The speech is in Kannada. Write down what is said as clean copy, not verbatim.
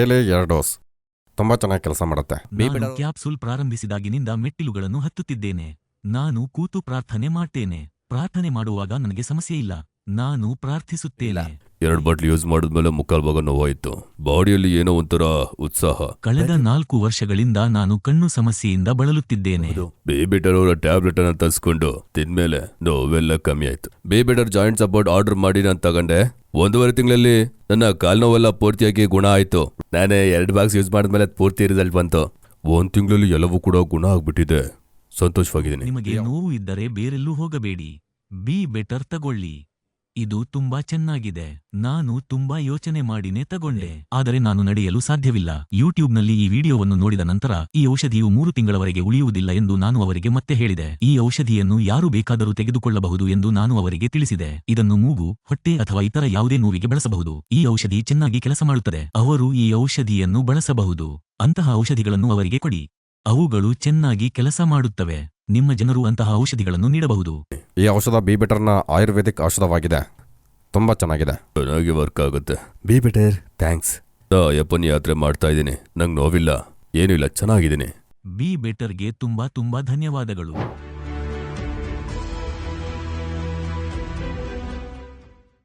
ಡೈಲಿ 2 ಡೋಸ್ ತುಂಬಾ ಚೆನ್ನಾಗಿ ಕೆಲಸ ಮಾಡುತ್ತೆ. ನಾನು ಕ್ಯಾಪ್ಸೂಲ್ ಪ್ರಾರಂಭಿಸಿದಾಗಿನಿಂದ ಮೆಟ್ಟಿಲುಗಳನ್ನು ಹತ್ತುತ್ತಿದ್ದೇನೆ. ನಾನು ಕೂತು ಪ್ರಾರ್ಥನೆ ಮಾಡ್ತೇನೆ. ಪ್ರಾರ್ಥನೆ ಮಾಡುವಾಗ ನನಗೆ ಸಮಸ್ಯೆ ಇಲ್ಲ. ನಾನು ಪ್ರಾರ್ಥಿಸುತ್ತೇನೆ. 2 ಬಾಟ್ಲ್ ಯೂಸ್ ಮಾಡಿದ್ಮೇಲೆ ಮುಕ್ಕಾಲ್ ಭಾಗ ನೋವಾಯ್ತು. ಬಾಡಿಯಲ್ಲಿ ಏನೋ ಒಂಥರ ಉತ್ಸಾಹ. ಕಳೆದ 4 ವರ್ಷಗಳಿಂದ ನಾನು ಕಣ್ಣು ಸಮಸ್ಯೆಯಿಂದ ಬಳಲುತ್ತಿದ್ದೇನೆ. ಬೇಬಿಟರ್ ಅವರ ಟ್ಯಾಬ್ಲೆಟ್ ಅನ್ನ ತರಿಸ್ಕೊಂಡು ತಿಂದ್ಮೇಲೆ ನೋವೆಲ್ಲ ಕಮ್ಮಿ ಆಯ್ತು. ಬೇಬಿಟರ್ ಜಾಯಿಂಟ್ ಸಪೋರ್ಟ್ ಆರ್ಡರ್ ಮಾಡಿ ನಾನು ತಗೊಂಡೆ. 1.5 ತಿಂಗಳಲ್ಲಿ ನನ್ನ ಕಾಲ್ ನೋವೆಲ್ಲ ಪೂರ್ತಿಯಾಗಿ ಗುಣ ಆಯ್ತು. ನಾನೇ 2 ಬಾಕ್ಸ್ ಯೂಸ್ ಮಾಡಿದ್ಮೇಲೆ ಪೂರ್ತಿ ರಿಸಲ್ಟ್ ಬಂತು. 1 ತಿಂಗಳಲ್ಲಿ ಎಲ್ಲವೂ ಕೂಡ ಗುಣ ಆಗ್ಬಿಟ್ಟಿದೆ. ಸಂತೋಷವಾಗಿದ್ದೀನಿ. ನಿಮಗೆ ನೋವು ಇದ್ದರೆ ಬೇರೆಲ್ಲೂ ಹೋಗಬೇಡಿ. ಬಿ ಬೆಟರ್ ತಗೊಳ್ಳಿ. ಇದು ತುಂಬಾ ಚೆನ್ನಾಗಿದೆ. ನಾನು ತುಂಬಾ ಯೋಚನೆ ಮಾಡಿನೇ ತಗೊಂಡೆ. ಆದರೆ ನಾನು ನಡೆಯಲು ಸಾಧ್ಯವಿಲ್ಲ. ಯೂಟ್ಯೂಬ್ನಲ್ಲಿ ಈ ವಿಡಿಯೋವನ್ನು ನೋಡಿದ ನಂತರ ಈ ಔಷಧಿಯು 3 ತಿಂಗಳವರೆಗೆ ಉಳಿಯುವುದಿಲ್ಲ ಎಂದು ನಾನು ಅವರಿಗೆ ಮತ್ತೆ ಹೇಳಿದೆ. ಈ ಔಷಧಿಯನ್ನು ಯಾರು ಬೇಕಾದರೂ ತೆಗೆದುಕೊಳ್ಳಬಹುದು ಎಂದು ನಾನು ಅವರಿಗೆ ತಿಳಿಸಿದೆ. ಇದನ್ನು ಮೂಗು, ಹೊಟ್ಟೆ ಅಥವಾ ಇತರ ಯಾವುದೇ ನೋವಿಗೆ ಬಳಸಬಹುದು. ಈ ಔಷಧಿ ಚೆನ್ನಾಗಿ ಕೆಲಸ ಮಾಡುತ್ತದೆ. ಅವರು ಈ ಔಷಧಿಯನ್ನು ಬಳಸಬಹುದು. ಅಂತಹ ಔಷಧಿಗಳನ್ನು ಅವರಿಗೆ ಕೊಡಿ. ಅವುಗಳು ಚೆನ್ನಾಗಿ ಕೆಲಸ ಮಾಡುತ್ತವೆ. ನಿಮ್ಮ ಜನರು ಅಂತಹ ಔಷಧಿಗಳನ್ನು ನೀಡಬಹುದು. ಈ ಔಷಧ ಬಿ ಬೆಟರ್ನ ಆಯುರ್ವೇದಿಕ್ ಔಷಧವಾಗಿದೆ. ತುಂಬಾ ಚೆನ್ನಾಗಿದೆ. ಚೆನ್ನಾಗಿ ವರ್ಕ್ ಆಗುತ್ತೆ. ಬೇಬಿಟರ್ ಥ್ಯಾಂಕ್ಸ್. ಯಪ್ಪನ್ ಯಾತ್ರೆ ಮಾಡ್ತಾ ಇದ್ದೀನಿ. ನಂಗೆ ನೋವಿಲ್ಲ, ಏನೂ ಇಲ್ಲ, ಚೆನ್ನಾಗಿದ್ದೀನಿ. ಬಿ ಬೆಟರ್ಗೆ ತುಂಬಾ ಧನ್ಯವಾದಗಳು.